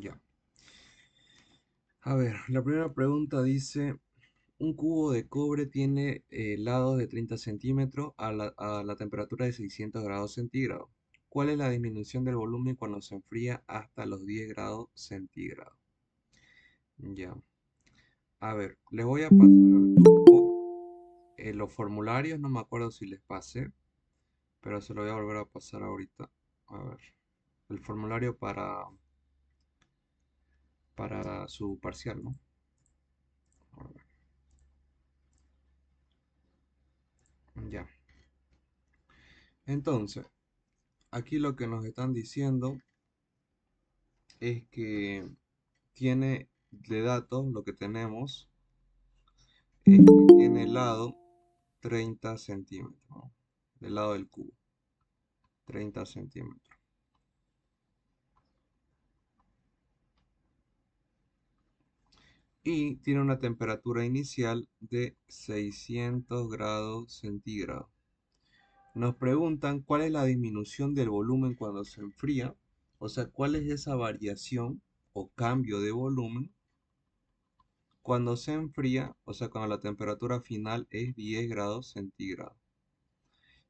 Ya. A ver, la primera pregunta dice, un cubo de cobre tiene lados de 30 centímetros a la temperatura de 600 grados centígrados. ¿Cuál es la disminución del volumen cuando se enfría hasta los 10 grados centígrados? Ya. A ver, les voy a pasar al grupo los formularios, no me acuerdo si les pasé, pero se lo voy a volver a pasar ahorita. A ver, el formulario para su parcial, ¿no? A ver, ya. Entonces, aquí lo que nos están diciendo es que tiene de datos, lo que tenemos es que tiene lado 30 centímetros, ¿no? Del lado del cubo, 30 centímetros. Y tiene una temperatura inicial de 600 grados centígrados. Nos preguntan cuál es la disminución del volumen cuando se enfría, o sea, cuál es esa variación o cambio de volumen cuando se enfría, o sea, cuando la temperatura final es 10 grados centígrados.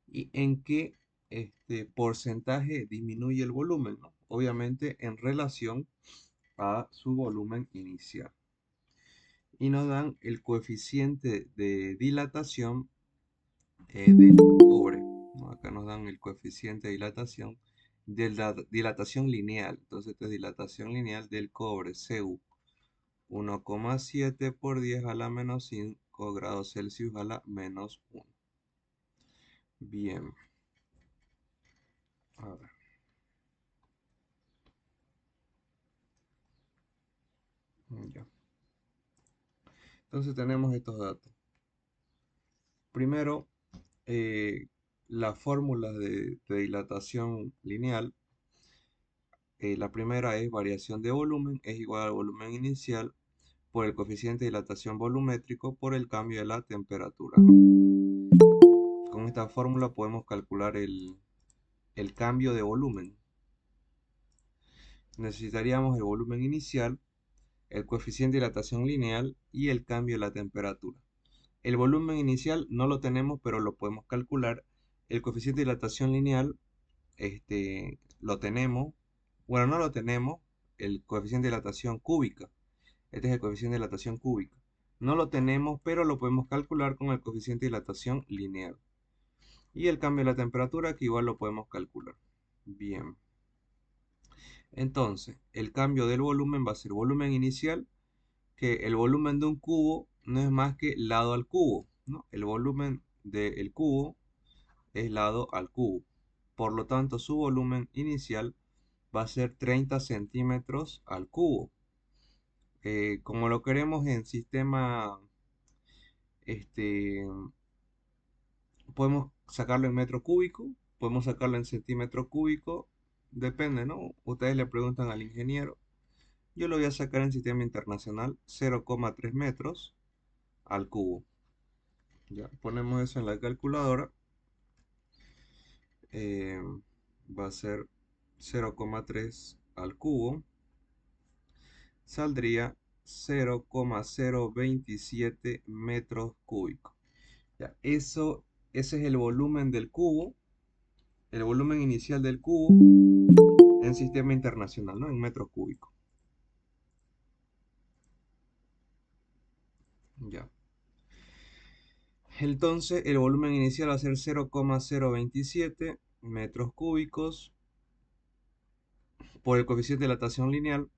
¿Y en qué porcentaje disminuye el volumen, ¿no? Obviamente en relación a su volumen inicial. Y nos dan el coeficiente de dilatación del cobre, ¿no? Acá nos dan el coeficiente de dilatación de la dilatación lineal. Entonces, esta es dilatación lineal del cobre, Cu. 1,7 por 10 a la menos 5 grados Celsius a la menos 1. Bien. A ver. Ya. Entonces tenemos estos datos. Primero, las fórmulas de dilatación lineal. La primera es variación de volumen, es igual al volumen inicial por el coeficiente de dilatación volumétrico por el cambio de la temperatura, ¿no? Con esta fórmula podemos calcular el cambio de volumen. Necesitaríamos el volumen inicial, el coeficiente de dilatación lineal y el cambio de la temperatura. El volumen inicial no lo tenemos, pero lo podemos calcular. El coeficiente de dilatación lineal, lo tenemos. Bueno, no lo tenemos. El coeficiente de dilatación cúbica. Este es el coeficiente de dilatación cúbica. No lo tenemos, pero lo podemos calcular con el coeficiente de dilatación lineal. Y el cambio de la temperatura, que igual lo podemos calcular. Bien. Entonces, el cambio del volumen va a ser volumen inicial, que el volumen de un cubo no es más que lado al cubo, ¿no? El volumen del cubo es lado al cubo. Por lo tanto, su volumen inicial va a ser 30 centímetros al cubo. Como lo queremos en sistema, este, podemos sacarlo en metro cúbico, podemos sacarlo en centímetro cúbico, depende, ¿no? Ustedes le preguntan al ingeniero. Yo lo voy a sacar en sistema internacional, 0,3 metros al cubo. Ya, ponemos eso en la calculadora. eh, Va a ser 0,3 al cubo. Saldría 0,027 metros cúbicos. Ya, ese es el volumen del cubo, el volumen inicial del cubo en sistema internacional, ¿no? En metros cúbicos. Ya. Entonces, el volumen inicial va a ser 0,027 metros cúbicos por el coeficiente de dilatación lineal,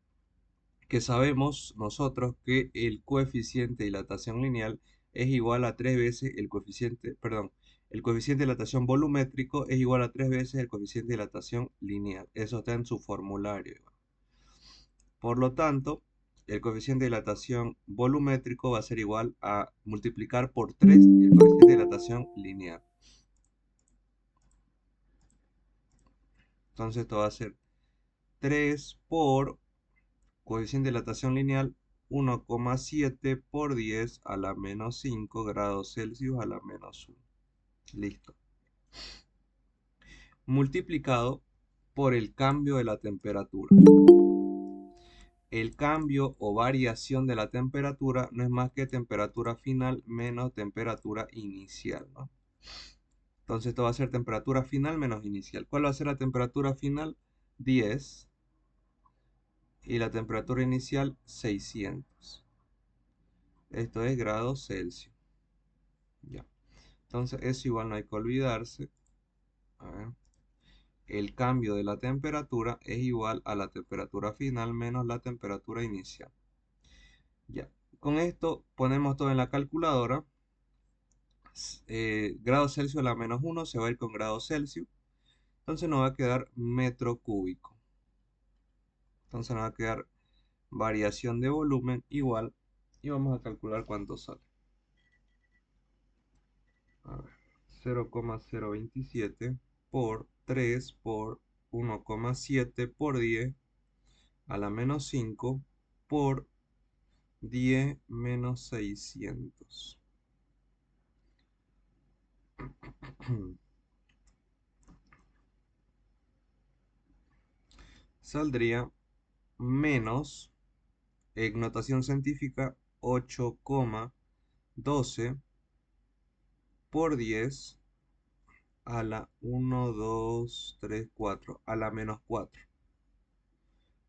que sabemos nosotros que el coeficiente de dilatación lineal es igual a 3 veces el coeficiente, perdón, el coeficiente de dilatación volumétrico es igual a 3 veces el coeficiente de dilatación lineal. Eso está en su formulario. Por lo tanto, el coeficiente de dilatación volumétrico va a ser igual a multiplicar por 3 el coeficiente de dilatación lineal. Entonces esto va a ser 3 por coeficiente de dilatación lineal 1,7 por 10 a la menos 5 grados Celsius a la menos 1. Listo. Multiplicado por el cambio de la temperatura. el cambio o variación de la temperatura no es más que temperatura final menos temperatura inicial, ¿no? Entonces esto va a ser temperatura final menos inicial. ¿Cuál va a ser la temperatura final? 10 y la temperatura inicial 600. Esto es grados Celsius. Ya. Entonces eso igual no hay que olvidarse. A ver. El cambio de la temperatura es igual a la temperatura final menos la temperatura inicial. Ya. Con esto ponemos todo en la calculadora. Grados Celsius a la menos 1 se va a ir con grados Celsius. Entonces nos va a quedar metro cúbico. Entonces nos va a quedar variación de volumen igual. Y vamos a calcular cuánto sale. A ver, 0,027 por 3 por 1,7 por 10 a la menos 5 por 10 menos 600. Saldría menos, en notación científica, 8,12 por 10 a la 1, 2, 3, 4, a la menos 4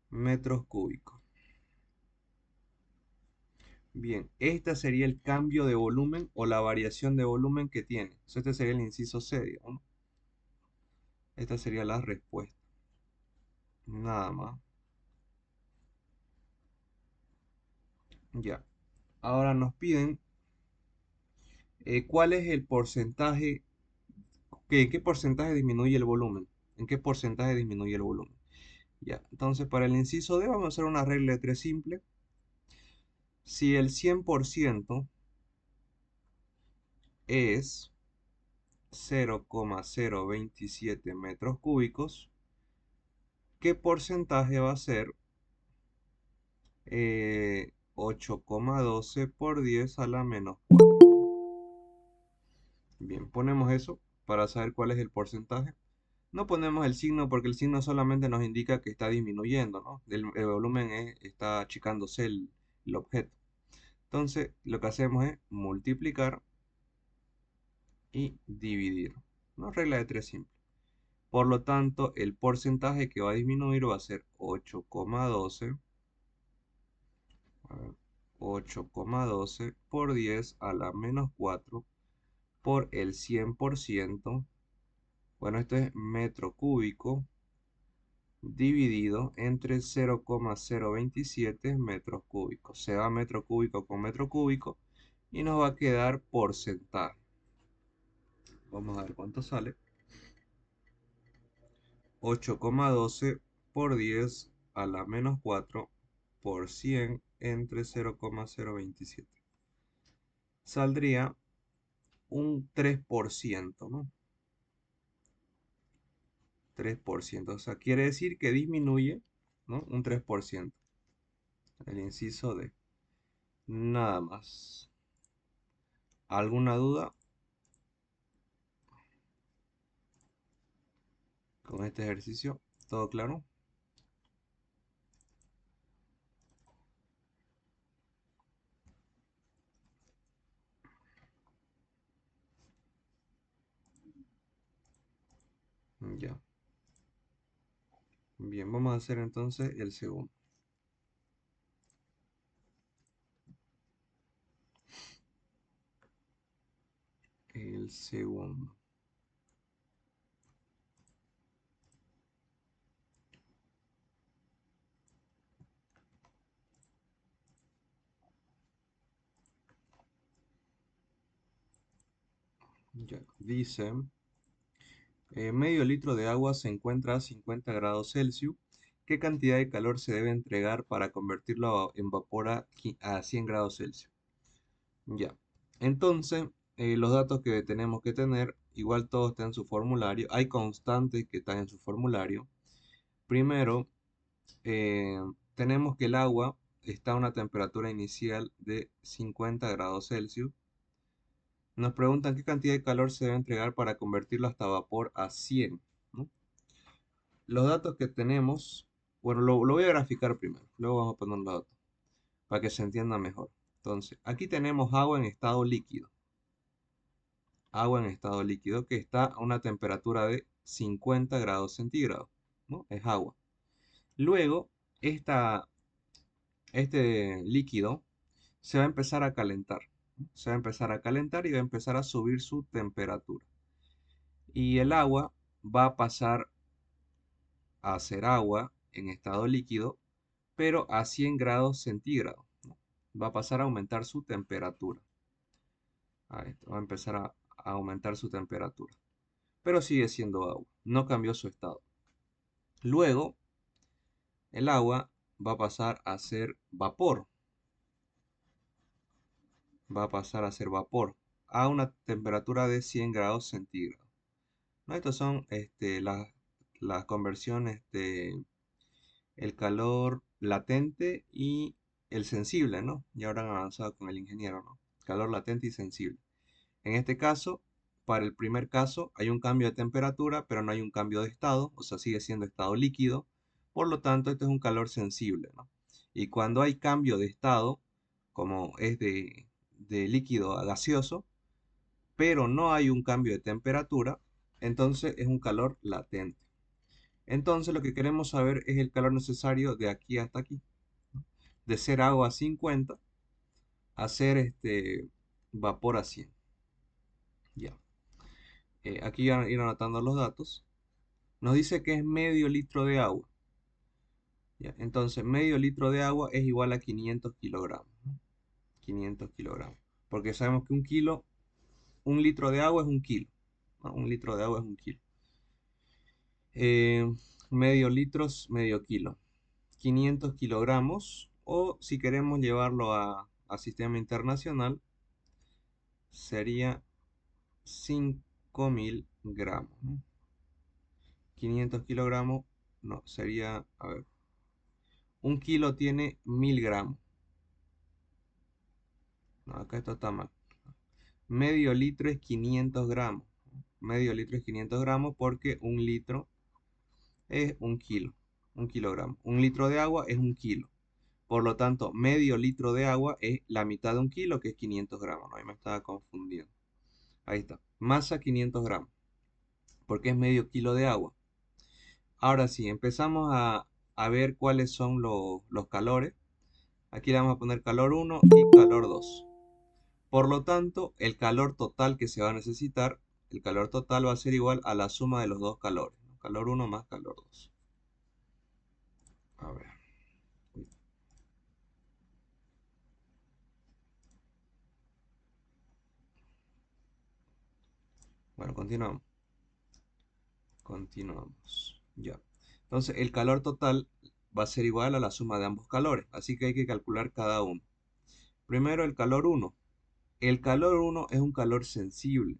metros cúbicos. Bien, este sería el cambio de volumen o la variación de volumen que tiene. Este sería el inciso C, digamos, ¿no? Esta sería la respuesta. Nada más. Ya. Ahora nos piden cuál es el porcentaje, qué porcentaje disminuye el volumen. ¿En qué porcentaje disminuye el volumen? Ya. Entonces, para el inciso D vamos a hacer una regla de 3 simple. Si el 100% es 0,027 metros cúbicos, ¿qué porcentaje va a ser 8,12 por 10 a la menos 4? Bien, ponemos eso para saber cuál es el porcentaje. No ponemos el signo porque el signo solamente nos indica que está disminuyendo, ¿no? El volumen está achicándose el objeto. Entonces, lo que hacemos es multiplicar y dividir, ¿no? Regla de 3 simple. Por lo tanto, el porcentaje que va a disminuir va a ser 8,12 8,12 por 10 a la menos 4 por el 100%. Bueno, esto es metro cúbico dividido entre 0,027 metros cúbicos. Se va metro cúbico con metro cúbico y nos va a quedar porcentaje. Vamos a ver cuánto sale. 8,12 por 10 a la menos 4 por 100 entre 0,027. Saldría un 3%, ¿no? 3%. O sea, quiere decir que disminuye, ¿no? Un 3%. El inciso D. Nada más. ¿Alguna duda con este ejercicio? ¿Todo claro? Ya. Bien, vamos a hacer entonces el segundo. El segundo. Ya. Dice, medio litro de agua se encuentra a 50 grados Celsius. ¿Qué cantidad de calor se debe entregar para convertirlo en vapor a 100 grados Celsius? Ya. Entonces, los datos que tenemos que tener, igual todo está en su formulario. Hay constantes que están en su formulario. Primero, tenemos que el agua está a una temperatura inicial de 50 grados Celsius. Nos preguntan qué cantidad de calor se debe entregar para convertirlo hasta vapor a 100, ¿no? Los datos que tenemos Bueno, lo voy a graficar primero, luego vamos a poner los datos, para que se entienda mejor. Entonces, aquí tenemos agua en estado líquido que está a una temperatura de 50 grados centígrados, ¿no? Es agua. Luego, esta, este líquido se va a empezar a calentar, ¿no? Se va a empezar a calentar y va a empezar a subir su temperatura. Y el agua va a pasar a ser agua en estado líquido, pero a 100 grados centígrados, ¿no? Va a pasar a aumentar su temperatura. Ahí va a empezar a aumentar su temperatura. Pero sigue siendo agua, no cambió su estado. Luego, el agua va a pasar a ser vapor, va a pasar a ser vapor a una temperatura de 100 grados centígrados, ¿no? Estas son las conversiones de el calor latente y el sensible, ¿no? Y ahora han avanzado con el ingeniero, ¿no? Calor latente y sensible. En este caso, para el primer caso, hay un cambio de temperatura, pero no hay un cambio de estado, o sea, sigue siendo estado líquido. Por lo tanto, este es un calor sensible, ¿no? Y cuando hay cambio de estado, como es de líquido a gaseoso, pero no hay un cambio de temperatura, entonces es un calor latente. Entonces, lo que queremos saber es el calor necesario de aquí hasta aquí, ¿no? De ser agua a 50 a ser vapor a 100. Ya. Aquí van a ir anotando los datos. Nos dice que es medio litro de agua. ¿Ya? Entonces, medio litro de agua es igual a 500 kilogramos, ¿no? 500 kilogramos. Porque sabemos que un litro de agua es un kilo, ¿no? Un litro de agua es un kilo. Eh, medio litro es medio kilo. 500 kilogramos. O si queremos llevarlo a sistema internacional, sería 5000 gramos, ¿no? 500 kilogramos, no, sería, a ver, un kilo tiene 1000 gramos. No, acá esto está mal. Medio litro es 500 gramos. Medio litro es 500 gramos porque un litro es un kilo. Un kilogramo. Un litro de agua es un kilo. Por lo tanto, medio litro de agua es la mitad de un kilo, que es 500 gramos. ¿No? Ahí me estaba confundiendo. Ahí está. Masa 500 gramos. Porque es medio kilo de agua. Ahora sí, empezamos a ver cuáles son los calores. Aquí le vamos a poner calor 1 y calor 2. Por lo tanto, el calor total que se va a necesitar, el calor total va a ser igual a la suma de los dos calores, ¿no? Calor 1 más calor 2. A ver. Bueno, continuamos. Continuamos. Ya. Entonces, el calor total va a ser igual a la suma de ambos calores. Así que hay que calcular cada uno. Primero, el calor 1. El calor 1 es un calor sensible,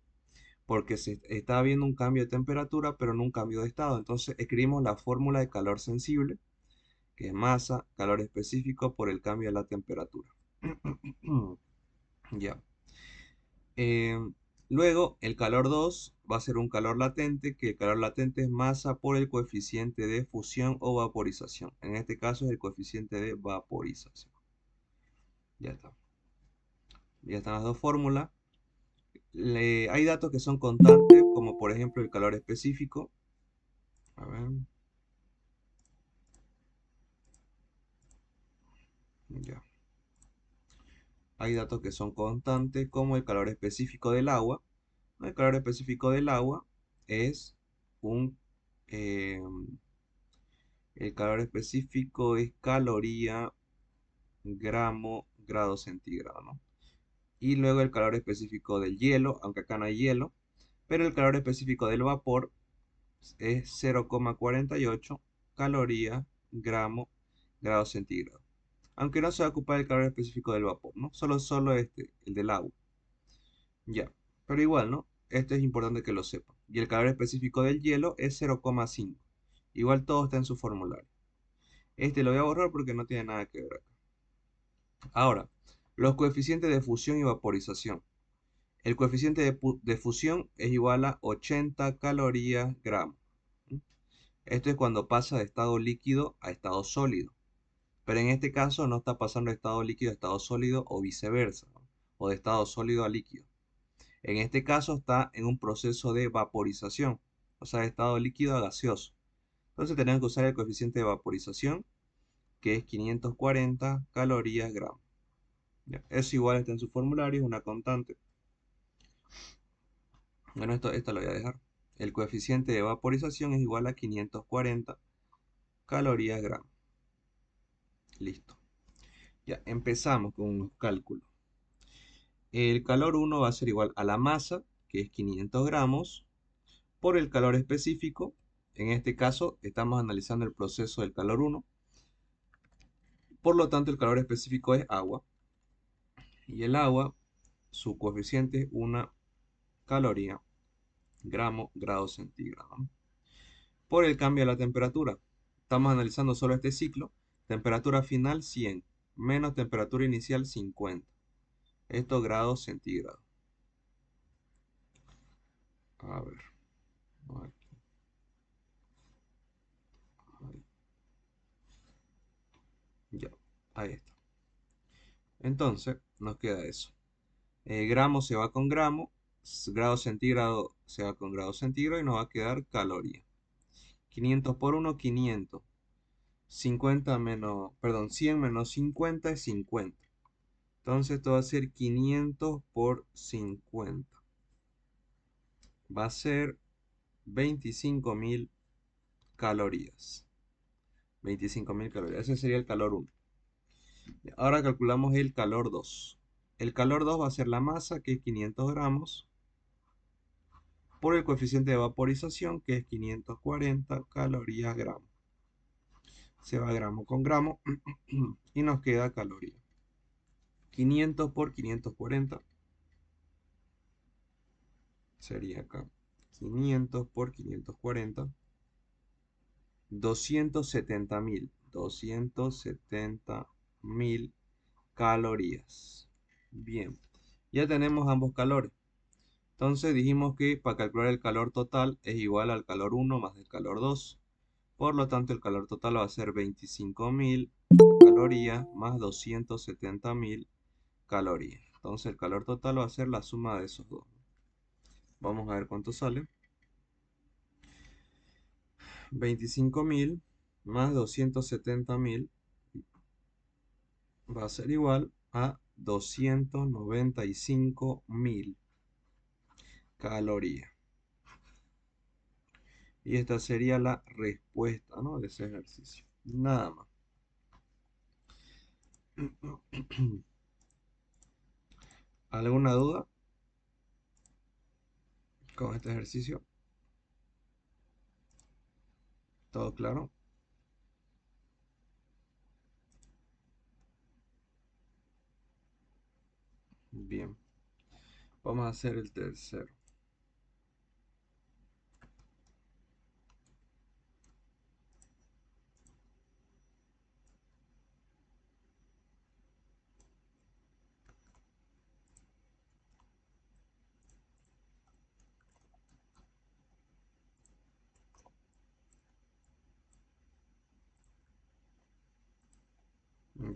porque se está habiendo un cambio de temperatura, pero no un cambio de estado. Entonces, escribimos la fórmula de calor sensible, que es masa, calor específico por el cambio de la temperatura. Ya. Eh, Luego, el calor 2 va a ser un calor latente, que el calor latente es masa por el coeficiente de fusión o vaporización. En este caso es el coeficiente de vaporización. Ya está. Ya están las dos fórmulas. Hay datos que son constantes, como por ejemplo el calor específico. A ver. Ya. Hay datos que son constantes, como el calor específico del agua. El calor específico del agua es un... eh, el calor específico es caloría, gramo, grado centígrado, ¿no? Y luego el calor específico del hielo, aunque acá no hay hielo, pero el calor específico del vapor es 0,48 calorías, gramo, grado centígrado. Aunque no se va a ocupar el calor específico del vapor, ¿no? Solo el del agua. Ya, pero igual, ¿no? Esto es importante que lo sepan. Y el calor específico del hielo es 0,5. Igual todo está en su formulario. Este lo voy a borrar porque no tiene nada que ver acá. Ahora, los coeficientes de fusión y vaporización. El coeficiente de fusión es igual a 80 calorías gramo. ¿Mm? Esto es cuando pasa de estado líquido a estado sólido. Pero en este caso no está pasando de estado líquido a estado sólido o viceversa, ¿no? O de estado sólido a líquido. En este caso está en un proceso de vaporización, o sea, de estado líquido a gaseoso. Entonces tenemos que usar el coeficiente de vaporización, que es 540 calorías gramo. Ya, eso igual está en su formulario, es una constante. Bueno, esto lo voy a dejar. El coeficiente de vaporización es igual a 540 calorías gramo. Listo. Ya, empezamos con los cálculos. El calor 1 va a ser igual a la masa, que es 500 gramos, por el calor específico. En este caso, estamos analizando el proceso del calor 1. Por lo tanto, el calor específico es agua. Y el agua, su coeficiente es una caloría, gramo, grado centígrado, ¿no? Por el cambio de la temperatura. Estamos analizando solo este ciclo. Temperatura final 100, menos temperatura inicial 50. Esto grados centígrados. A ver, aquí, ahí, ya, ahí está. Entonces, nos queda eso. Gramo se va con gramo, grado centígrado se va con grado centígrado y nos va a quedar caloría. 500 por 1, 500. 50 menos, perdón, 100 menos 50 es 50. Entonces esto va a ser 500 por 50. Va a ser 25.000 calorías. 25.000 calorías. Ese sería el calor 1. Ahora calculamos el calor 2. El calor 2 va a ser la masa, que es 500 gramos, por el coeficiente de vaporización, que es 540 calorías gramo. Se va gramo con gramo y nos queda caloría. 500 por 540 sería acá. 500 por 540. 270.000. 270.000 calorías. Bien. Ya tenemos ambos calores. Entonces dijimos que para calcular el calor total es igual al calor 1 más el calor 2. Por lo tanto, el calor total va a ser 25.000 calorías más 270.000 calorías. Entonces, el calor total va a ser la suma de esos dos. Vamos a ver cuánto sale. 25.000 más 270.000 va a ser igual a 295.000 calorías. Y esta sería la respuesta, ¿no?, de ese ejercicio. Nada más. ¿Alguna duda con este ejercicio? ¿Todo claro? Bien. Vamos a hacer el tercero.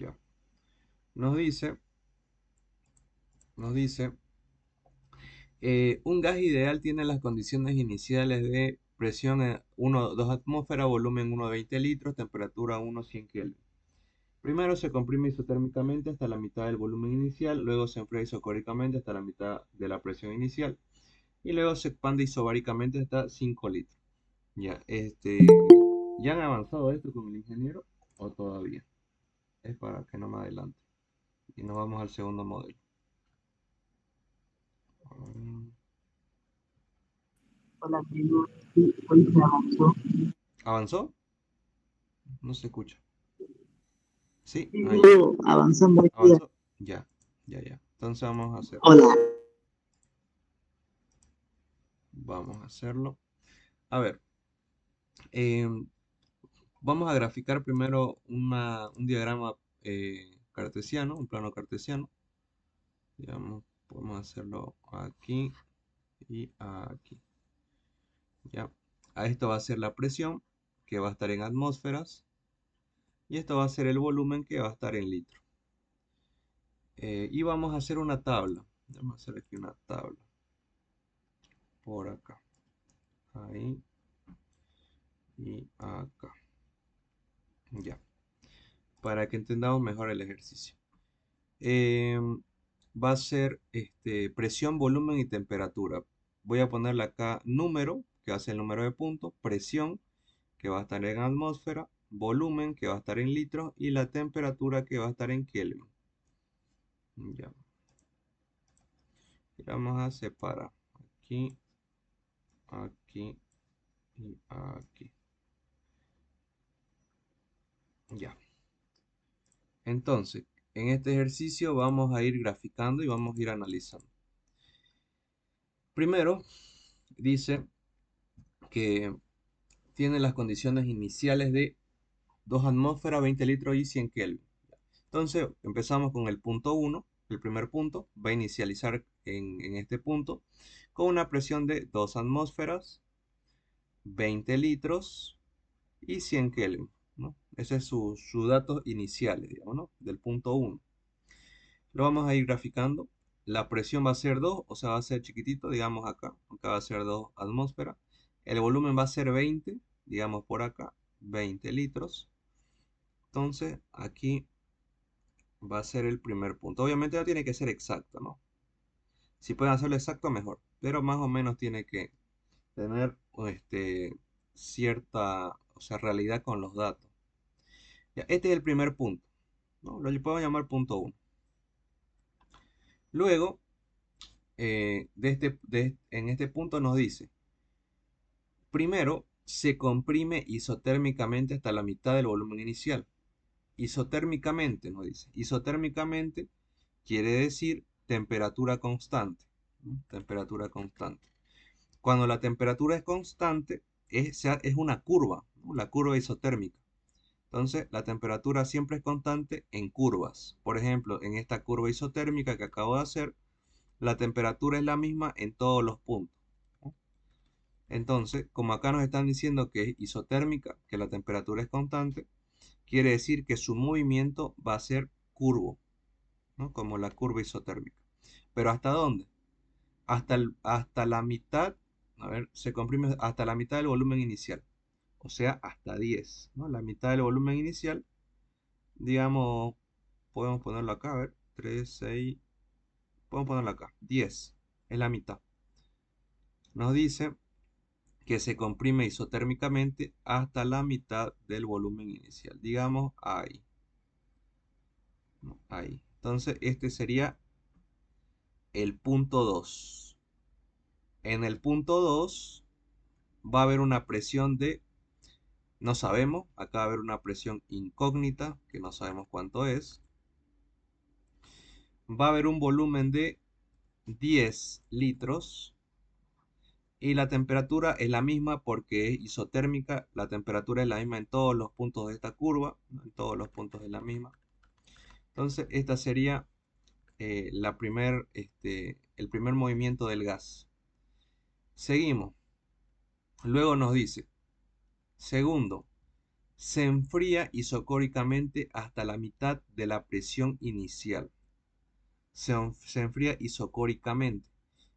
Ya. Nos dice, nos dice, un gas ideal tiene las condiciones iniciales de presión 1, 2 atmósferas, volumen 1 20 litros, temperatura 1 100 Kelvin. Primero se comprime isotérmicamente hasta la mitad del volumen inicial, luego se enfría isocóricamente hasta la mitad de la presión inicial y luego se expande isobáricamente hasta 5 litros. Ya, ¿ya han avanzado esto con el ingeniero o todavía? Es para que no me adelante. Y nos vamos al segundo modelo. Mm, Hola, amigo. Sí, hoy se avanzó. ¿Avanzó? No se escucha. Sí, ah, ya. Sigo avanzando aquí. ¿Avanzó? Ya, ya, ya. Entonces vamos a hacerlo. Hola. Vamos a hacerlo. A ver, em, vamos a graficar primero un diagrama cartesiano, un plano cartesiano. Digamos, podemos hacerlo aquí y aquí. ¿Ya? A esto va a ser la presión. que va a estar en atmósferas, y esto va a ser el volumen que va a estar en litros. Y vamos a hacer una tabla. Vamos a hacer aquí una tabla. Por acá. Ahí. Y acá. Ya. Para que entendamos mejor el ejercicio. Va a ser presión, volumen y temperatura. Voy a ponerle acá número, que va a ser el número de puntos, presión, que va a estar en atmósfera, volumen, que va a estar en litros, y la temperatura, que va a estar en Kelvin. Ya. Y vamos a separar aquí, aquí y aquí. Ya. Entonces, en este ejercicio vamos a ir graficando y vamos a ir analizando. Primero, dice que tiene las condiciones iniciales de 2 atmósferas, 20 litros y 100 Kelvin. Entonces, empezamos con el punto 1, el primer punto, va a inicializar en este punto con una presión de 2 atmósferas, 20 litros y 100 Kelvin, ¿no? Ese es su datos iniciales, digamos, ¿no? Del punto 1. Lo vamos a ir graficando. La presión va a ser 2, o sea, va a ser chiquitito, digamos acá. Acá va a ser 2 atmósferas. El volumen va a ser 20, digamos por acá, 20 litros. Entonces, aquí va a ser el primer punto. Obviamente no tiene que ser exacto, ¿no? Si pueden hacerlo exacto, mejor. Pero más o menos tiene que tener cierta, o sea, realidad con los datos. Ya, este es el primer punto, ¿no? Lo podemos llamar punto 1. Luego, en este punto nos dice, primero, se comprime isotérmicamente hasta la mitad del volumen inicial. Isotérmicamente, nos dice. Isotérmicamente quiere decir temperatura constante, ¿no? Temperatura constante. Cuando la temperatura es constante, es una curva, ¿no? La curva isotérmica. Entonces, la temperatura siempre es constante en curvas. Por ejemplo, en esta curva isotérmica que acabo de hacer, la temperatura es la misma en todos los puntos, ¿no? Entonces, como acá nos están diciendo que es isotérmica, que la temperatura es constante, quiere decir que su movimiento va a ser curvo, ¿no? Como la curva isotérmica. ¿Pero hasta dónde? Hasta la mitad, a ver, se comprime hasta la mitad del volumen inicial. O sea, hasta 10, ¿no? La mitad del volumen inicial, digamos, podemos ponerlo acá, a ver, 3, 6, podemos ponerlo acá, 10, es la mitad. Nos dice que se comprime isotérmicamente hasta la mitad del volumen inicial. Digamos ahí, ¿no? Ahí. Entonces, este sería el punto 2. En el punto 2 va a haber una presión de, no sabemos, acá va a haber una presión incógnita, que no sabemos cuánto es. Va a haber un volumen de 10 litros y la temperatura es la misma porque es isotérmica. La temperatura es la misma en todos los puntos de esta curva, ¿no? En todos los puntos es la misma. Entonces, esta sería el primer movimiento del gas. Seguimos. Luego nos dice, segundo, se enfría isocóricamente hasta la mitad de la presión inicial. Se enfría isocóricamente.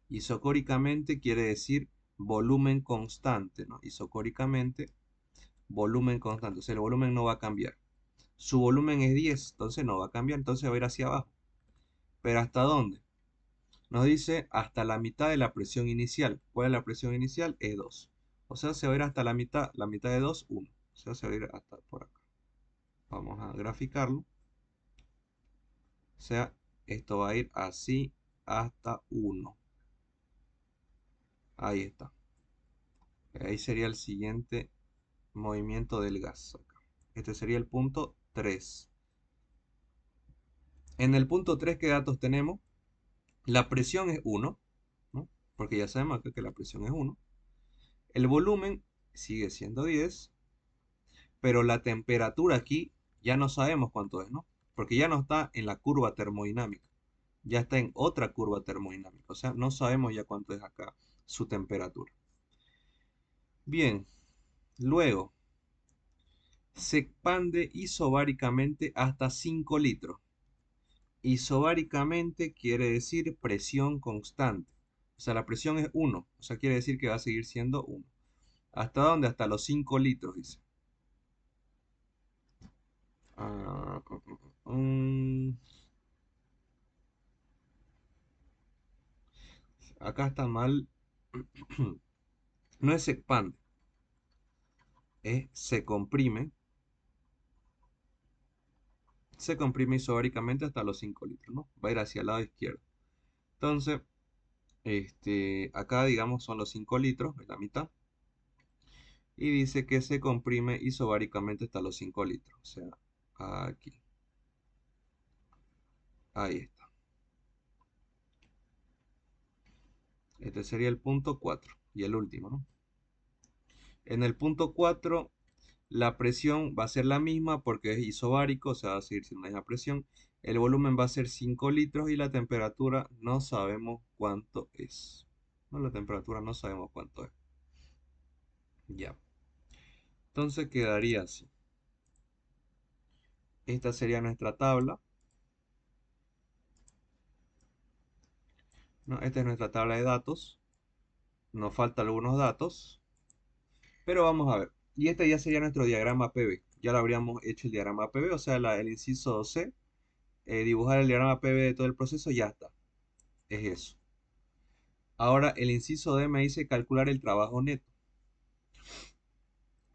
Isocóricamente quiere decir volumen constante, ¿no? Isocóricamente, volumen constante. O sea, el volumen no va a cambiar. Su volumen es 10, entonces no va a cambiar, entonces va a ir hacia abajo. ¿Pero hasta dónde? Nos dice hasta la mitad de la presión inicial. ¿Cuál es la presión inicial? Es 2. O sea, se va a ir hasta la mitad de 2, 1. O sea, se va a ir hasta por acá. Vamos a graficarlo. O sea, esto va a ir así hasta 1. Ahí está. Ahí sería el siguiente movimiento del gas. Acá. Este sería el punto 3. En el punto 3, ¿qué datos tenemos? La presión es 1, ¿no? Porque ya sabemos acá que la presión es 1. El volumen sigue siendo 10, pero la temperatura aquí ya no sabemos cuánto es, ¿no? Porque ya no está en la curva termodinámica, ya está en otra curva termodinámica, o sea, no sabemos ya cuánto es acá su temperatura. Bien, luego, se expande isobáricamente hasta 5 litros. Isobáricamente quiere decir presión constante. O sea, la presión es 1. O sea, quiere decir que va a seguir siendo 1. ¿Hasta dónde? Hasta los 5 litros, dice. Ah, acá está mal. No es se expande, es se comprime. Se comprime isobáricamente hasta los 5 litros, ¿no? Va a ir hacia el lado izquierdo. Entonces, acá digamos son los 5 litros, es la mitad. Y dice que se comprime isobáricamente hasta los 5 litros. O sea, aquí. Ahí está. Este sería el punto 4 y el último, ¿no? En el punto 4 la presión va a ser la misma porque es isobárico, o sea, va a seguir siendo la misma presión. El volumen va a ser 5 litros y la temperatura no sabemos cuánto es. No, la temperatura no sabemos cuánto es. Ya. Entonces quedaría así. Esta sería nuestra tabla, ¿no? Esta es nuestra tabla de datos. Nos faltan algunos datos, pero vamos a ver. Y este ya sería nuestro diagrama PV. Ya lo habríamos hecho el diagrama PV, o sea, el inciso C, dibujar el diagrama PV de todo el proceso, ya está. Es eso. Ahora el inciso D me dice calcular el trabajo neto.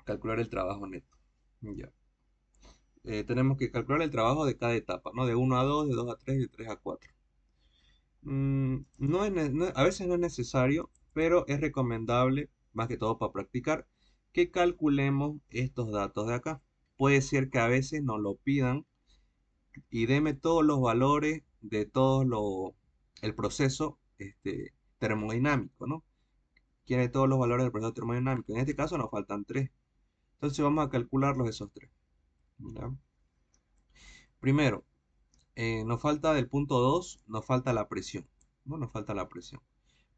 Calcular el trabajo neto. Ya. Tenemos que calcular el trabajo de cada etapa, ¿no? De 1 a 2, de 2 a 3, de 3 a 4. A veces no es necesario, pero es recomendable, más que todo para practicar, que calculemos estos datos de acá. Puede ser que a veces nos lo pidan y deme todos los valores de el proceso termodinámico, ¿no? Quiere todos los valores del proceso termodinámico. En este caso nos faltan tres. Entonces vamos a calcularlos esos tres. ¿Ya? Primero, nos falta del punto 2, nos falta la presión. ¿No? Nos falta la presión.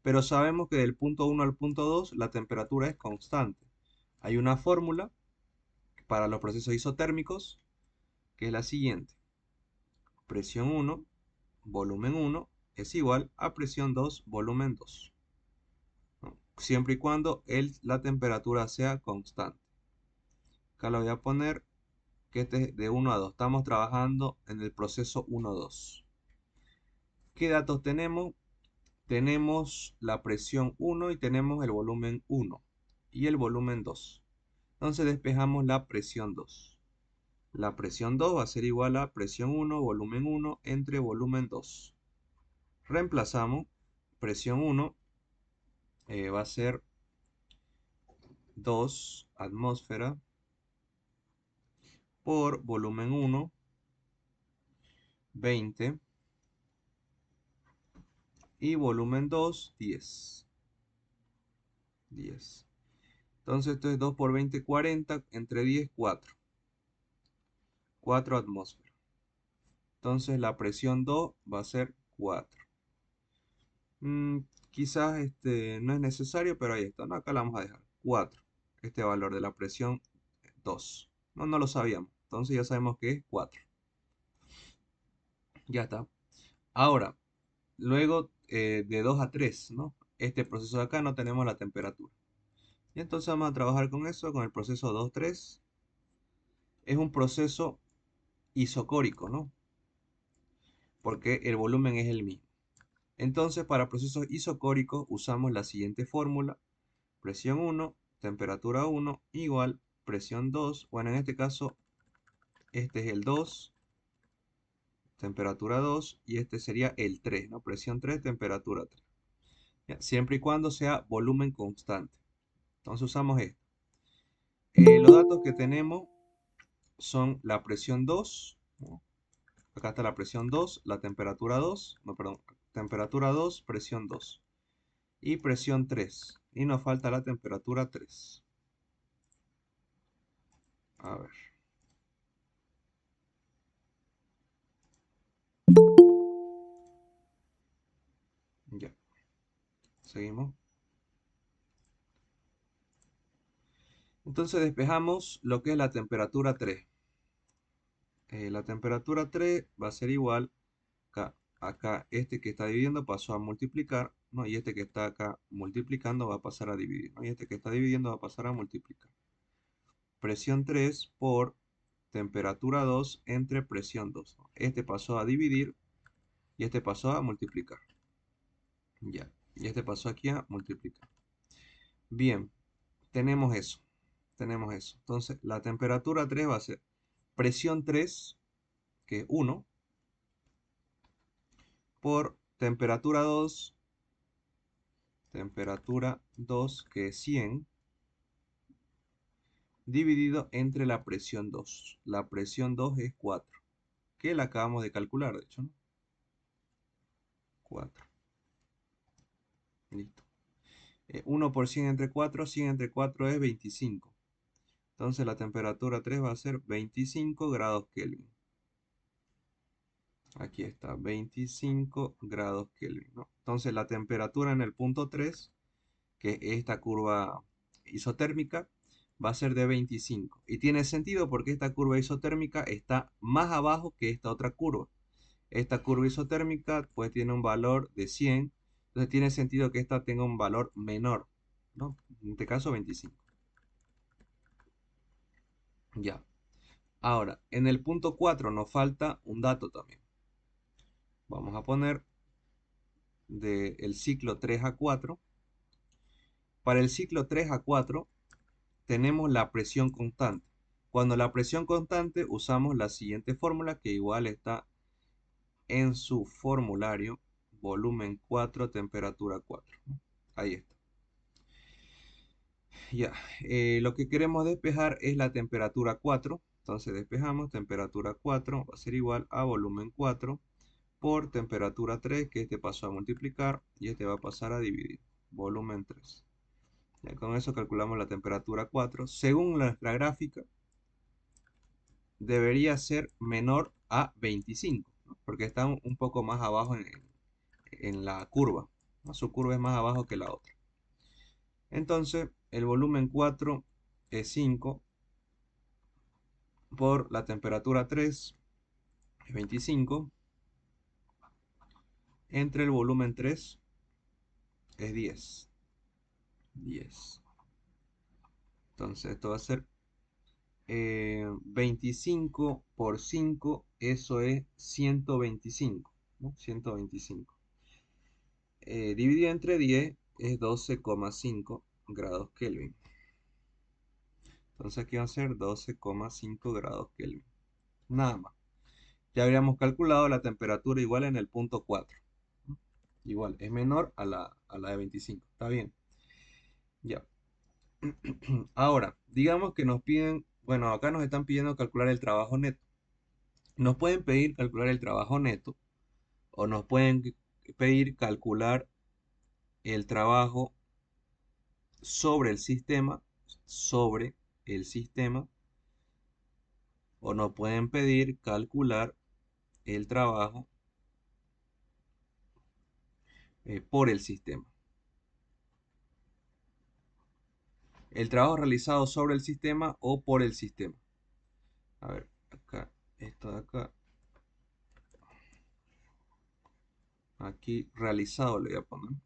Pero sabemos que del punto 1 al punto 2 la temperatura es constante. Hay una fórmula para los procesos isotérmicos que es la siguiente. Presión 1, volumen 1 es igual a presión 2, volumen 2. ¿No? Siempre y cuando la temperatura sea constante. Acá lo voy a poner que este es de 1 a 2. Estamos trabajando en el proceso 1-2. ¿Qué datos tenemos? Tenemos la presión 1 y tenemos el volumen 1 y el volumen 2. Entonces despejamos la presión 2. La presión 2 va a ser igual a presión 1, volumen 1 entre volumen 2. Reemplazamos presión 1, va a ser 2 atmósferas por volumen 1, 20 y volumen 2, 10. 10. Entonces esto es 2 por 20, 40, entre 10, 4. 4 atmósferas. Entonces la presión 2 va a ser 4. Mm, quizás no es necesario, pero ahí está, ¿no? Acá la vamos a dejar. 4. Este valor de la presión 2. No, no lo sabíamos. Entonces ya sabemos que es 4. Ya está. Ahora, luego de 2 a 3, ¿no? Este proceso de acá no tenemos la temperatura. Y entonces vamos a trabajar con eso, con el proceso 2-3. Es un proceso isocórico, ¿no? Porque el volumen es el mismo. Entonces, para procesos isocóricos usamos la siguiente fórmula. Presión 1, temperatura 1, igual presión 2. Bueno, en este caso, este es el 2, temperatura 2, y este sería el 3, ¿no? Presión 3, temperatura 3. ¿Ya? Siempre y cuando sea volumen constante. Entonces usamos esto. Los datos que tenemos son la presión 2, ¿no? Acá está la presión 2, la temperatura 2, no, perdón, temperatura 2, presión 2 y presión 3. Y nos falta la temperatura 3. A ver, ya, seguimos. Entonces despejamos lo que es la temperatura 3. La temperatura 3 va a ser igual acá este que está dividiendo pasó a multiplicar, ¿no? Y este que está acá multiplicando va a pasar a dividir, ¿no? Y este que está dividiendo va a pasar a multiplicar. Presión 3 por temperatura 2 entre presión 2, ¿no? Este pasó a dividir y este pasó a multiplicar. Ya. Y este pasó aquí a multiplicar. Bien, tenemos eso. Tenemos eso. Entonces, la temperatura 3 va a ser presión 3, que es 1, por temperatura 2, que es 100, dividido entre la presión 2. La presión 2 es 4, que la acabamos de calcular, de hecho, ¿no? 4. Listo. 1 por 100 entre 4, 100 entre 4 es 25. Entonces la temperatura 3 va a ser 25 grados Kelvin. Aquí está, 25 grados Kelvin, ¿no? Entonces la temperatura en el punto 3, que es esta curva isotérmica, va a ser de 25. Y tiene sentido porque esta curva isotérmica está más abajo que esta otra curva. Esta curva isotérmica pues tiene un valor de 100, entonces tiene sentido que esta tenga un valor menor, ¿no? En este caso 25. Ya. Ahora, en el punto 4 nos falta un dato también. Vamos a poner del ciclo 3 a 4. Para el ciclo 3 a 4 tenemos la presión constante. Cuando la presión constante usamos la siguiente fórmula que igual está en su formulario, volumen 4, temperatura 4, ¿no? Ahí está. Ya, lo que queremos despejar es la temperatura 4. Entonces despejamos temperatura 4, va a ser igual a volumen 4 por temperatura 3, que este pasó a multiplicar y este va a pasar a dividir, volumen 3. Ya, con eso calculamos la temperatura 4. Según nuestra gráfica, debería ser menor a 25, ¿no? Porque está un poco más abajo en la curva, ¿no? Su curva es más abajo que la otra. Entonces, el volumen 4 es 5 por la temperatura 3, es 25, entre el volumen 3 es 10. 10. Entonces, esto va a ser 25 por 5, eso es 125, ¿no? 125. Dividido entre 10 es 12,5 grados Kelvin. Entonces aquí va a ser 12,5 grados Kelvin. Nada más. Ya habríamos calculado la temperatura igual en el punto 4. Igual, es menor a la de 25. Está bien. Ya. Ahora, digamos que nos piden, bueno, acá nos están pidiendo calcular el trabajo neto. Nos pueden pedir calcular el trabajo neto o nos pueden pedir calcular el trabajo sobre el sistema, o nos pueden pedir calcular el trabajo por el sistema. El trabajo realizado sobre el sistema o por el sistema. A ver, acá, esto de acá, aquí realizado le voy a poner.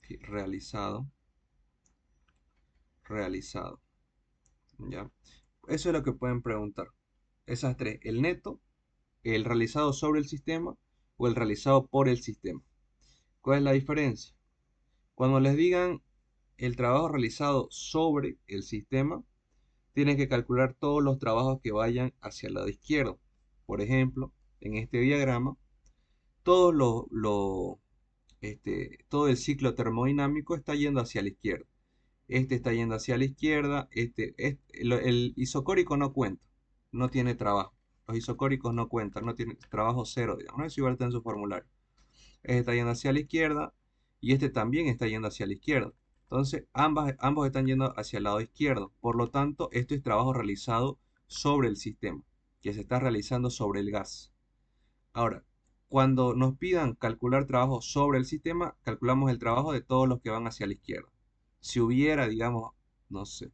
Aquí, realizado, realizado. ¿Ya? Eso es lo que pueden preguntar. Esas tres, el neto, el realizado sobre el sistema o el realizado por el sistema. ¿Cuál es la diferencia? Cuando les digan el trabajo realizado sobre el sistema, tienen que calcular todos los trabajos que vayan hacia el lado izquierdo. Por ejemplo, en este diagrama, todo, todo el ciclo termodinámico está yendo hacia la izquierda. Este está yendo hacia la izquierda, el isocórico no cuenta, no tiene trabajo. Los isocóricos no cuentan, no tienen trabajo cero, digamos, ¿no? Eso igual está en su formulario. Este está yendo hacia la izquierda y este también está yendo hacia la izquierda. Entonces, ambos están yendo hacia el lado izquierdo. Por lo tanto, esto es trabajo realizado sobre el sistema, que se está realizando sobre el gas. Ahora, cuando nos pidan calcular trabajo sobre el sistema, calculamos el trabajo de todos los que van hacia la izquierda. Si hubiera, digamos, no sé,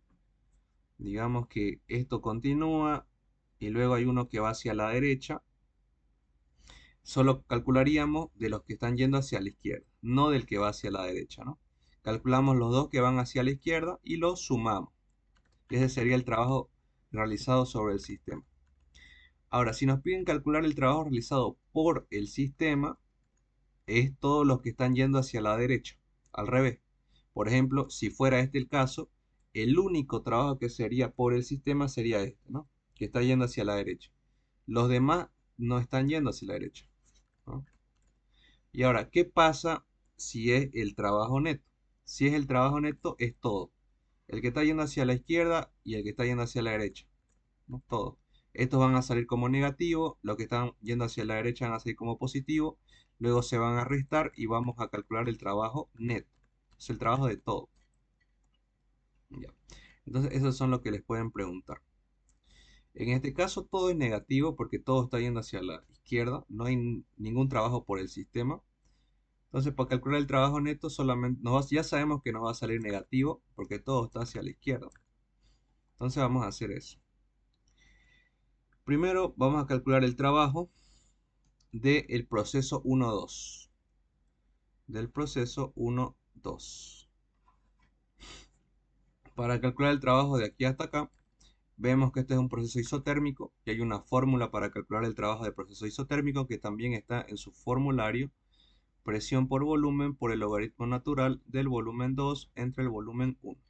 digamos que esto continúa y luego hay uno que va hacia la derecha, solo calcularíamos de los que están yendo hacia la izquierda, no del que va hacia la derecha, ¿no? Calculamos los dos que van hacia la izquierda y los sumamos. Ese sería el trabajo realizado sobre el sistema. Ahora, si nos piden calcular el trabajo realizado por el sistema, es todos los que están yendo hacia la derecha, al revés. Por ejemplo, si fuera este el caso, el único trabajo que sería por el sistema sería este, ¿no? Que está yendo hacia la derecha. Los demás no están yendo hacia la derecha, ¿no? Y ahora, ¿qué pasa si es el trabajo neto? Si es el trabajo neto, es todo. El que está yendo hacia la izquierda y el que está yendo hacia la derecha, ¿no? Todo. Estos van a salir como negativo, los que están yendo hacia la derecha van a salir como positivo, luego se van a restar y vamos a calcular el trabajo neto. Es el trabajo de todo. Ya. Entonces, esos son los que les pueden preguntar. En este caso, todo es negativo porque todo está yendo hacia la izquierda, no hay ningún trabajo por el sistema. Entonces, para calcular el trabajo neto, solamente ya sabemos que nos va a salir negativo porque todo está hacia la izquierda. Entonces, vamos a hacer eso. Primero, vamos a calcular el trabajo del proceso 1-2. Del proceso 1-2. Para calcular el trabajo de aquí hasta acá, vemos que este es un proceso isotérmico y hay una fórmula para calcular el trabajo del proceso isotérmico que también está en su formulario. Presión por volumen por el logaritmo natural del volumen 2 entre el volumen 1.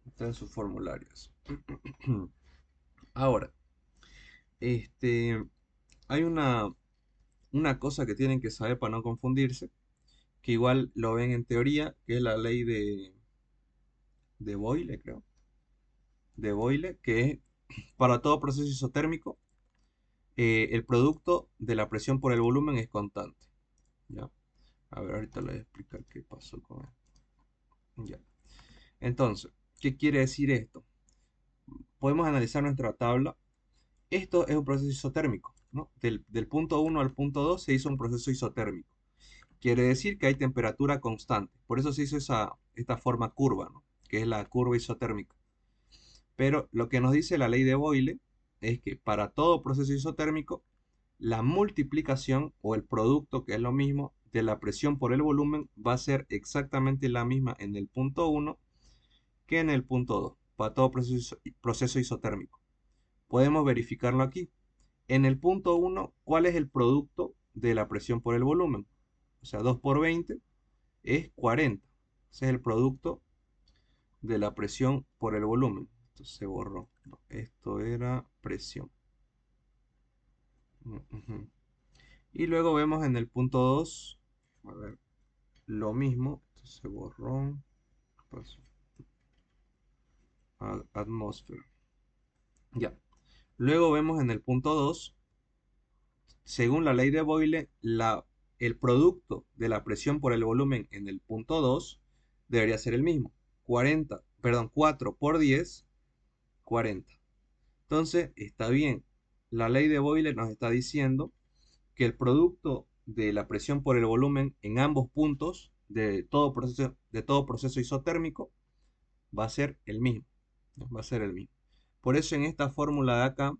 Está en sus formularios. Ahora, hay una cosa que tienen que saber para no confundirse, que igual lo ven en teoría, que es la ley de Boyle, creo. De Boyle, que es para todo proceso isotérmico, el producto de la presión por el volumen es constante. ¿Ya? A ver, ahorita les voy a explicar qué pasó con esto. Ya. Entonces, ¿qué quiere decir esto? Podemos analizar nuestra tabla. Esto es un proceso isotérmico, ¿no? Del punto 1 al punto 2 se hizo un proceso isotérmico. Quiere decir que hay temperatura constante. Por eso se hizo esta forma curva, ¿no? Que es la curva isotérmica. Pero lo que nos dice la ley de Boyle es que para todo proceso isotérmico, la multiplicación o el producto, que es lo mismo, de la presión por el volumen va a ser exactamente la misma en el punto 1 que en el punto 2, para todo proceso isotérmico. Podemos verificarlo aquí. En el punto 1, ¿cuál es el producto de la presión por el volumen? O sea, 2 por 20 es 40. Ese es el producto de la presión por el volumen. Esto se borró. No, esto era presión. Ujú. Y luego vemos en el punto 2, a ver, lo mismo. Esto se borró. Pasó. Atmósfera. Ya. Luego vemos en el punto 2, según la ley de Boyle, el producto de la presión por el volumen en el punto 2 debería ser el mismo. 4 por 10, 40. Entonces, está bien. La ley de Boyle nos está diciendo que el producto de la presión por el volumen en ambos puntos de todo proceso isotérmico va a ser el mismo. ¿No? Va a ser el mismo. Por eso en esta fórmula de acá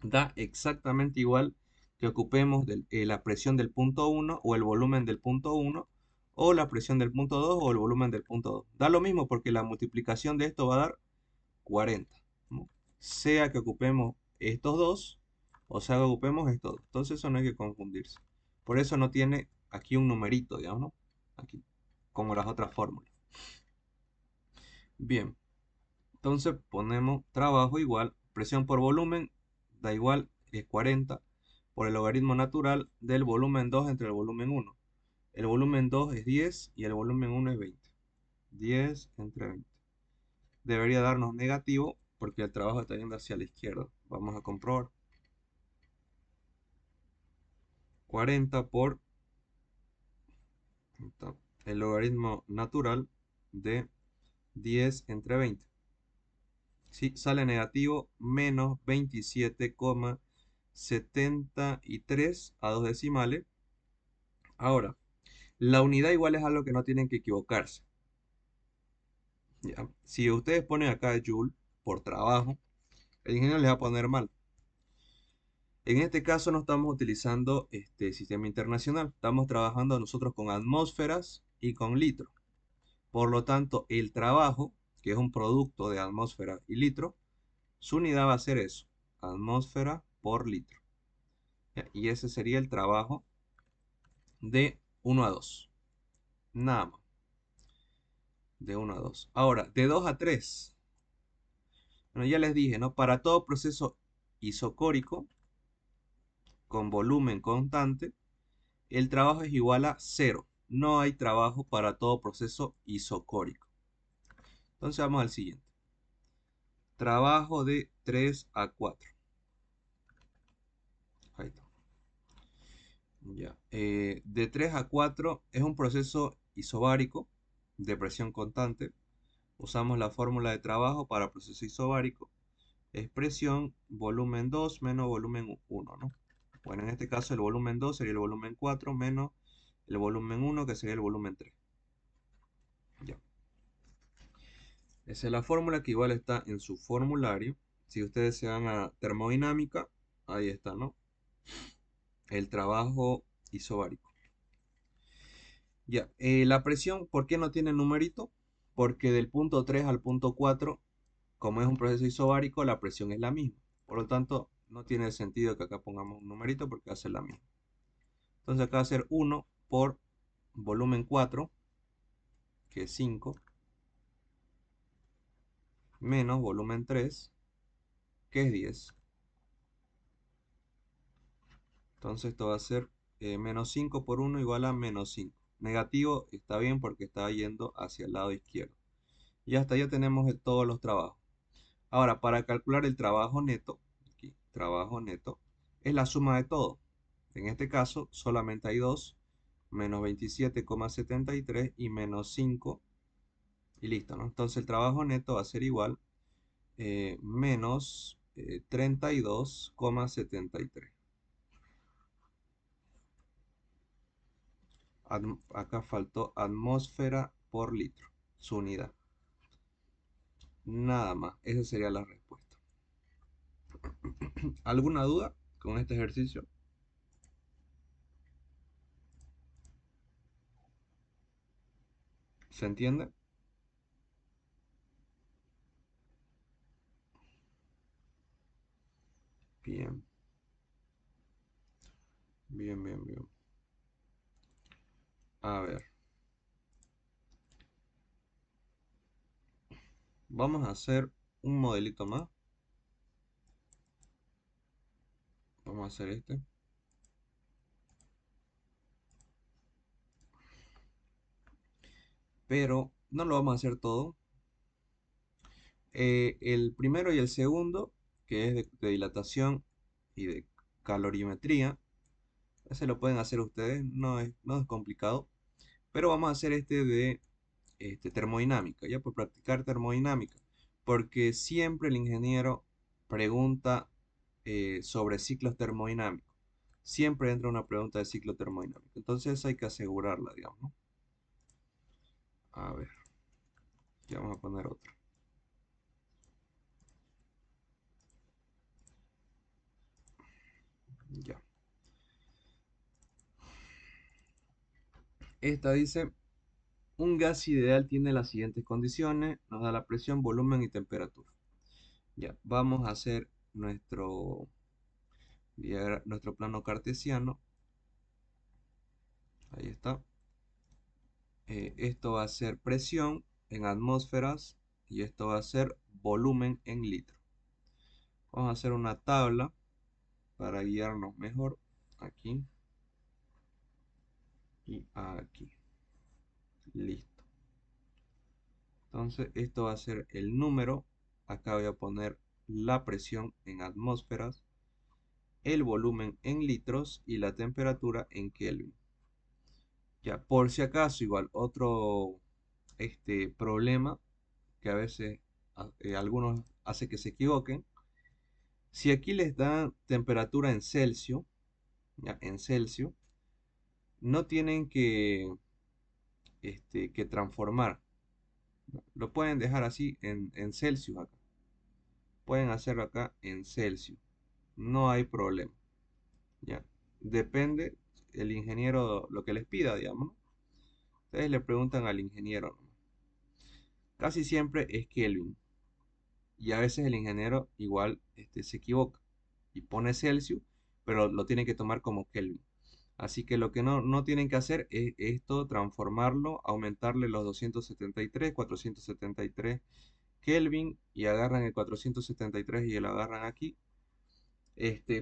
da exactamente igual que ocupemos la presión del punto 1 o el volumen del punto 1 o la presión del punto 2 o el volumen del punto 2. Da lo mismo porque la multiplicación de esto va a dar 40, ¿no? Sea que ocupemos estos dos o sea que ocupemos estos dos. Entonces eso no hay que confundirse. Por eso no tiene aquí un numerito, digamos, ¿no? Aquí, como las otras fórmulas. Bien, entonces ponemos trabajo igual, presión por volumen, da igual, es 40 por el logaritmo natural del volumen 2 entre el volumen 1. El volumen 2 es 10 y el volumen 1 es 20. 10 entre 20. Debería darnos negativo porque el trabajo está yendo hacia la izquierda. Vamos a comprobar. 40 por el logaritmo natural de 10 entre 20. Sí, sale negativo menos 27,73 a dos decimales. Ahora, la unidad igual es algo que no tienen que equivocarse. ¿ya? Si ustedes ponen acá Joule por trabajo, el ingeniero les va a poner mal. En este caso no estamos utilizando este sistema internacional, estamos trabajando nosotros con atmósferas y con litro. Por lo tanto, el trabajo, que es un producto de atmósfera y litro, su unidad va a ser eso, atmósfera por litro. ¿Ya? Y ese sería el trabajo de 1 a 2. Nada más, de 1 a 2. Ahora, de 2 a 3. Bueno, ya les dije, ¿no? Para todo proceso isocórico con volumen constante, el trabajo es igual a cero. No hay trabajo para todo proceso isocórico. Entonces vamos al siguiente. Trabajo de 3 a 4. Ahí está. Ya. De 3 a 4 es un proceso isobárico de presión constante. Usamos la fórmula de trabajo para proceso isobárico. Expresión volumen 2 menos volumen 1, ¿no? Bueno, en este caso el volumen 2 sería el volumen 4 menos el volumen 1 que sería el volumen 3. Ya. Esa es la fórmula que igual está en su formulario. Si ustedes se van a termodinámica, ahí está, ¿no? El trabajo isobárico. Ya, la presión, ¿por qué no tiene numerito? Porque del punto 3 al punto 4, como es un proceso isobárico, la presión es la misma. Por lo tanto, no tiene sentido que acá pongamos un numerito porque va a ser la misma. Entonces acá va a ser 1 por volumen 4, que es 5, menos volumen 3, que es 10. Entonces esto va a ser menos 5 por 1 igual a menos 5. Negativo está bien porque está yendo hacia el lado izquierdo. Y hasta ya tenemos todos los trabajos. Ahora, para calcular el trabajo neto, aquí, trabajo neto, es la suma de todo. En este caso, solamente hay 2, menos 27,73 y menos 5, y listo, ¿no? Entonces el trabajo neto va a ser igual menos 32,73. Acá faltó atmósfera por litro, su unidad. Nada más, esa sería la respuesta. ¿Alguna duda con este ejercicio? ¿Se entiende? Bien, bien, bien, bien. A ver, vamos a hacer un modelito más. Vamos a hacer este. Pero no lo vamos a hacer todo. El primero y el segundo, que es de dilatación y de calorimetría, ese lo pueden hacer ustedes, no es complicado. Pero vamos a hacer este de termodinámica, ya por practicar termodinámica. Porque siempre el ingeniero pregunta sobre ciclos termodinámicos. Siempre entra una pregunta de ciclo termodinámico. Entonces hay que asegurarla, digamos, ¿no? A ver, ya vamos a poner otra. Ya. Esta dice, un gas ideal tiene las siguientes condiciones, nos da la presión, volumen y temperatura. Ya, vamos a hacer nuestro plano cartesiano. Ahí está. Esto va a ser presión en atmósferas y esto va a ser volumen en litro. Vamos a hacer una tabla para guiarnos mejor. Aquí y aquí. Listo. Entonces, esto va a ser el número. Acá voy a poner la presión en atmósferas, el volumen en litros y la temperatura en Kelvin. Ya, por si acaso, igual, otro problema que a veces algunos hace que se equivoquen. Si aquí les dan temperatura en Celsius, ya, en Celsius, no tienen que transformar Lo pueden dejar así en Celsius acá. Pueden hacerlo acá en Celsius. No hay problema. ¿Ya? Depende el ingeniero lo que les pida, digamos, ¿no? Ustedes le preguntan al ingeniero, ¿no? Casi siempre es Kelvin. Y a veces el ingeniero igual se equivoca y pone Celsius, pero lo tienen que tomar como Kelvin. Así que lo que no tienen que hacer es esto, transformarlo, aumentarle los 273, 473 Kelvin y agarran el 473 y lo agarran aquí.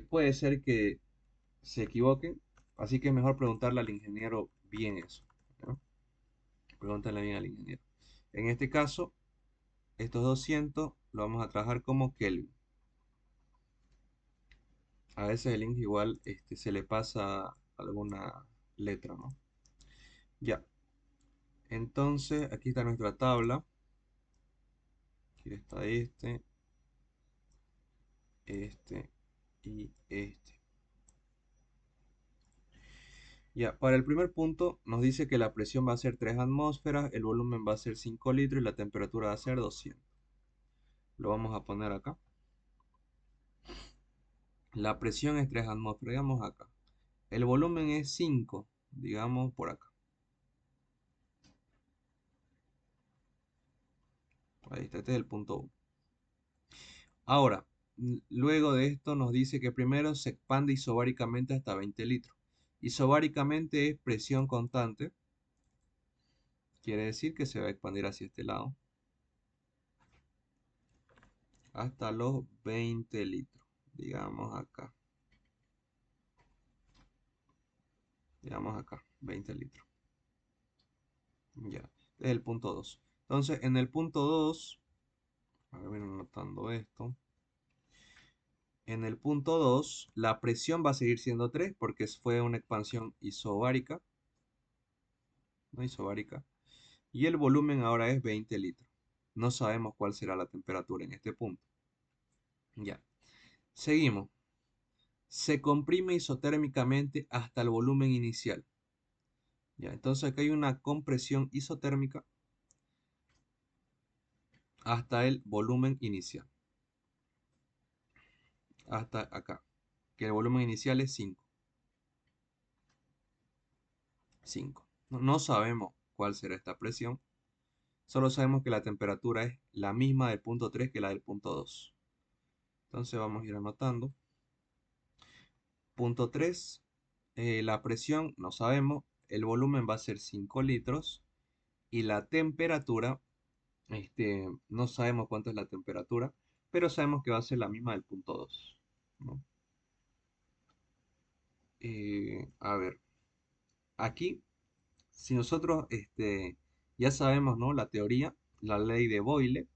Puede ser que se equivoquen, así que es mejor preguntarle al ingeniero bien eso, ¿no? Pregúntale bien al ingeniero. En este caso, estos 200 lo vamos a trabajar como Kelvin. A veces el link igual se le pasa alguna letra, ¿no? Ya, entonces aquí está nuestra tabla. Aquí está este y este. Ya, para el primer punto nos dice que la presión va a ser 3 atmósferas, el volumen va a ser 5 litros y la temperatura va a ser 200. Lo vamos a poner acá. La presión es 3 atmósferas, digamos acá. El volumen es 5, digamos por acá. Ahí está, este es el punto 1. Ahora, luego de esto nos dice que primero se expande isobáricamente hasta 20 litros. Isobáricamente es presión constante. Quiere decir que se va a expandir hacia este lado hasta los 20 litros. Digamos acá. Digamos acá, 20 litros. Ya, este es el punto 2. Entonces, en el punto 2, a ver, anotando esto. En el punto 2, la presión va a seguir siendo 3 porque fue una expansión isobárica, ¿no? Isobárica. Y el volumen ahora es 20 litros. No sabemos cuál será la temperatura en este punto. Ya. Seguimos. Se comprime isotérmicamente hasta el volumen inicial. Ya, entonces aquí hay una compresión isotérmica hasta el volumen inicial. Hasta acá. Que el volumen inicial es 5. 5. No sabemos cuál será esta presión. Solo sabemos que la temperatura es la misma del punto 3 que la del punto 2. Entonces vamos a ir anotando. Punto 3, la presión no sabemos, el volumen va a ser 5 litros y la temperatura, no sabemos cuánto es la temperatura, pero sabemos que va a ser la misma del punto 2, ¿no? A ver, aquí, si nosotros ya sabemos, ¿no? La teoría, la ley de Boyle,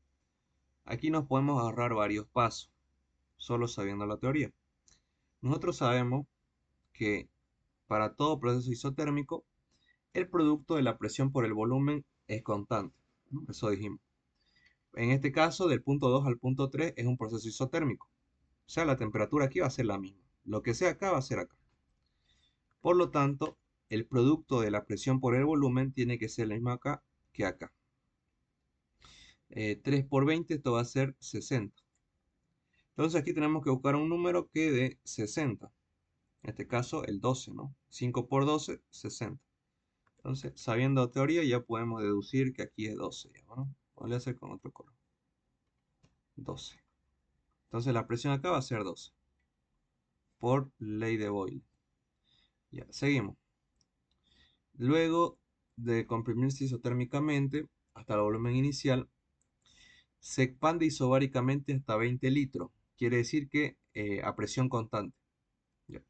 aquí nos podemos ahorrar varios pasos, solo sabiendo la teoría. Nosotros sabemos que para todo proceso isotérmico, el producto de la presión por el volumen es constante, ¿no? Eso dijimos. En este caso, del punto 2 al punto 3 es un proceso isotérmico. O sea, la temperatura aquí va a ser la misma. Lo que sea acá va a ser acá. Por lo tanto, el producto de la presión por el volumen tiene que ser el mismo acá que acá. 3 por 20, esto va a ser 60. Entonces aquí tenemos que buscar un número que dé 60. En este caso, el 12, ¿no? 5 por 12, 60. Entonces, sabiendo teoría, ya podemos deducir que aquí es 12, ¿no? Podría ser con otro color. 12. Entonces la presión acá va a ser 12 por ley de Boyle. Ya, seguimos. Luego de comprimirse isotérmicamente hasta el volumen inicial, se expande isobáricamente hasta 20 litros. Quiere decir que a presión constante. Ya.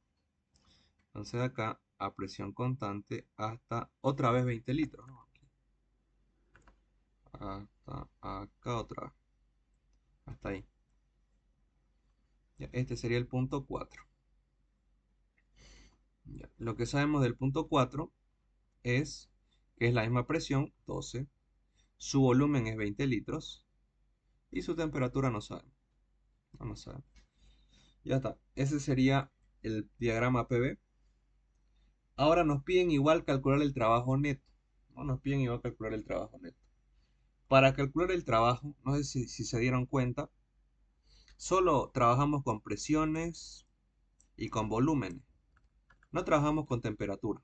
Entonces acá a presión constante hasta otra vez 20 litros, ¿no? Aquí. Hasta acá otra vez. Hasta ahí. Ya, este sería el punto 4. Ya, lo que sabemos del punto 4 es que es la misma presión, 12, su volumen es 20 litros y su temperatura no sabemos. No sabemos. Ya está. Ese sería el diagrama PV. Ahora nos piden igual calcular el trabajo neto. ¿No? Nos piden igual calcular el trabajo neto. Para calcular el trabajo, no sé si se dieron cuenta, solo trabajamos con presiones y con volúmenes. No trabajamos con temperatura.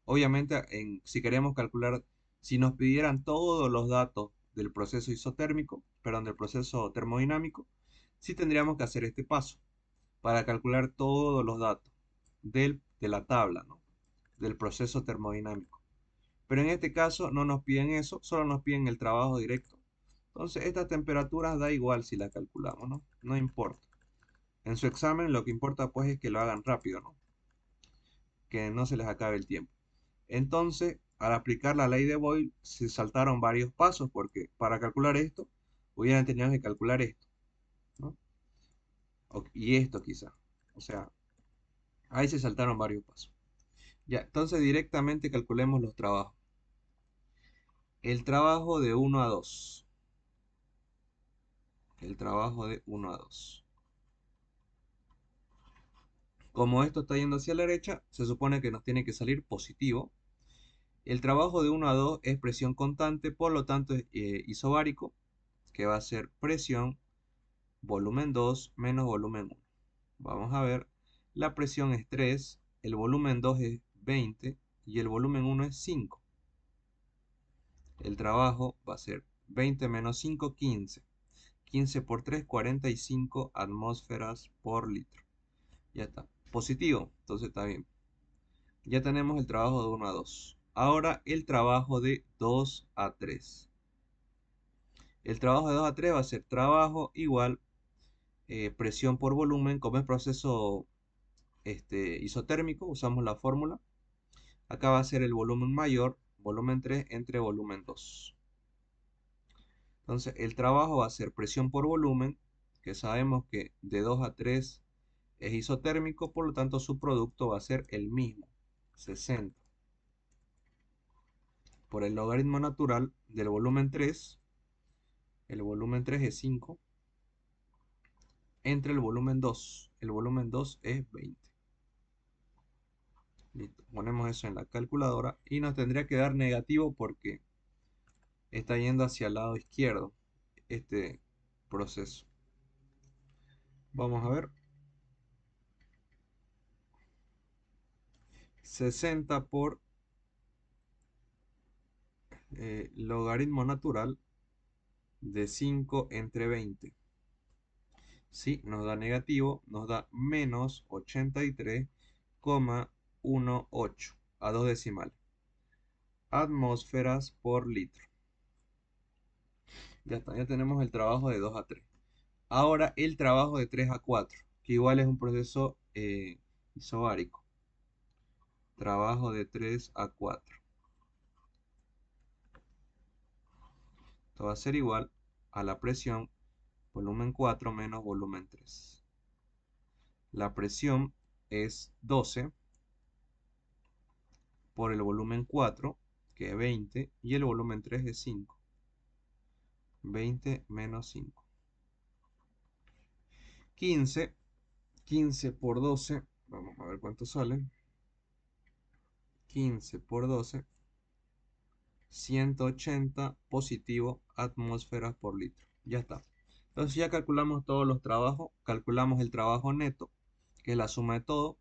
Obviamente, si queremos calcular, si nos pidieran todos los datos del proceso isotérmico, perdón, del proceso termodinámico, sí tendríamos que hacer este paso para calcular todos los datos de la tabla, ¿no? Del proceso termodinámico. Pero en este caso no nos piden eso, solo nos piden el trabajo directo. Entonces, estas temperaturas da igual si las calculamos, ¿no? No importa. En su examen lo que importa pues es que lo hagan rápido, ¿no? Que no se les acabe el tiempo. Entonces, al aplicar la ley de Boyle, se saltaron varios pasos porque para calcular esto, hubieran tenido que calcular esto, ¿no? Y esto quizá. O sea, ahí se saltaron varios pasos. Ya, entonces directamente calculemos los trabajos. El trabajo de 1 a 2. El trabajo de 1 a 2. Como esto está yendo hacia la derecha, se supone que nos tiene que salir positivo. El trabajo de 1 a 2 es presión constante, por lo tanto es isobárico, que va a ser presión volumen 2 menos volumen 1. Vamos a ver, la presión es 3, el volumen 2 es 20 y el volumen 1 es 5. El trabajo va a ser 20 menos 5, 15. 15 por 3, 45 atmósferas por litro. Ya está. Positivo, entonces está bien. Ya tenemos el trabajo de 1 a 2. Ahora el trabajo de 2 a 3. El trabajo de 2 a 3 va a ser trabajo igual presión por volumen. Como es proceso isotérmico, usamos la fórmula. Acá va a ser el volumen mayor, volumen 3 entre volumen 2. Entonces el trabajo va a ser presión por volumen, que sabemos que de 2 a 3 es isotérmico, por lo tanto su producto va a ser el mismo, 60. Por el logaritmo natural del volumen 3, el volumen 3 es 5, entre el volumen 2. El volumen 2 es 20. Listo. Ponemos eso en la calculadora y nos tendría que dar negativo porque está yendo hacia el lado izquierdo este proceso. Vamos a ver. 60 por logaritmo natural de 5 entre 20. Si nos da negativo, nos da menos 83,18 a 2 decimales. Atmósferas por litro. Ya está, ya tenemos el trabajo de 2 a 3. Ahora el trabajo de 3 a 4, que igual es un proceso isobárico. Trabajo de 3 a 4. Esto va a ser igual a la presión volumen 4 menos volumen 3. La presión es 12 por el volumen 4, que es 20, y el volumen 3 es 5. 20 menos 5. 15. 15 por 12. Vamos a ver cuánto sale. 15 por 12. 180 positivo atmósferas por litro. Ya está. Entonces ya calculamos todos los trabajos. Calculamos el trabajo neto, que es la suma de todo.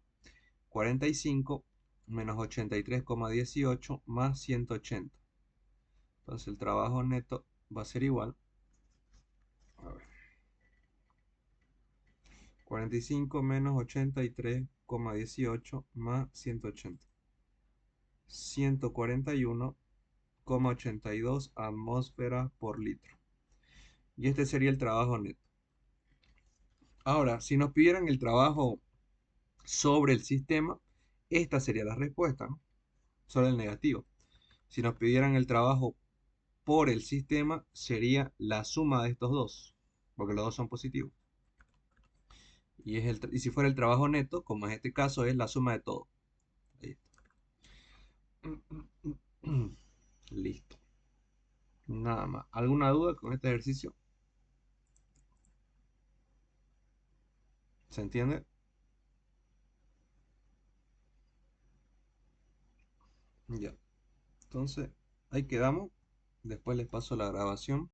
45 menos 83,18 más 180. Entonces el trabajo neto va a ser igual. A ver. 45 menos 83,18 más 180. 141,82 atmósferas por litro. Y este sería el trabajo neto. Ahora, si nos pidieran el trabajo sobre el sistema, esta sería la respuesta, ¿no? Sobre el negativo. Si nos pidieran el trabajo por el sistema, sería la suma de estos dos, porque los dos son positivos. Y si fuera el trabajo neto, como en este caso, es la suma de todo. Ahí está. Listo. Nada más. ¿Alguna duda con este ejercicio? ¿Se entiende? Ya. Entonces, ahí quedamos. Después les paso la grabación.